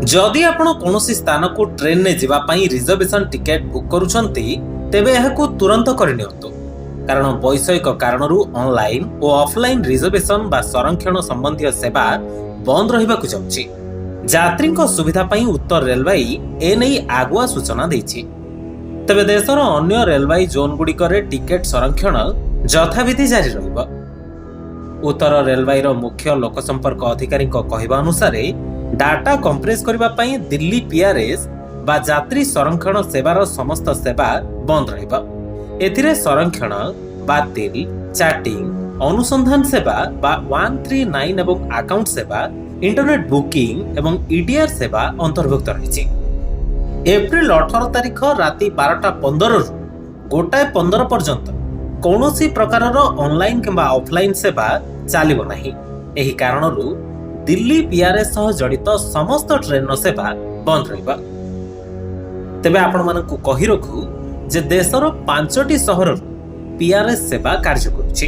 जदि आपण कौनसी स्थान को ट्रेन ने जीवा पई रिजर्वेशन टिकेट बुक करूछंती तेबे एहाकू तुरंत करिनियंतु कारण वैषयिक कारणरू ऑनलाइन और ऑफलाइन रिजर्वेशन बा संरक्षण संबंधी सेवा बंद रहिबाकू जाउछि। यात्रीक सुविधा पई उत्तर रेलवे एने आगुआ सूचना दैछि। तेबे देशर अन्य रेलवे जोन गुड़िकरे टिकेट संरक्षण यथाविधि जारी रहिबो। उत्तर रेलवे मुख्य लोक संपर्क अधिकारी कहवा अनुसार डाटा कंप्रेस करबा पई दिल्ली पीआरएस बा यात्री संरक्षण सेवार समस्त सेवा बंद रहिबो। एथिरे संरक्षण, बातिल, चैटिंग, अनुसंधान सेवा बा 139 एवं अकाउंट सेवा, इंटरनेट बुकिंग एवं ईडीआर सेवा अंतर्भुक्त रहिछि। एप्रिल 18 तारिख राति 12:15 रु 1:15 पर्यंत कौनसी प्रकारर ऑनलाइन किंबा ऑफलाइन सेवा चलिबो नाही। एही कारणरू दिल्ली पीआरएस सह जड़ित समस्त ट्रेन सेवा बंद रहिबा। तेबे आपण मानकु कहि रखु जे देशर 5टी सहर पीआरएस सेवा कार्य करुछि।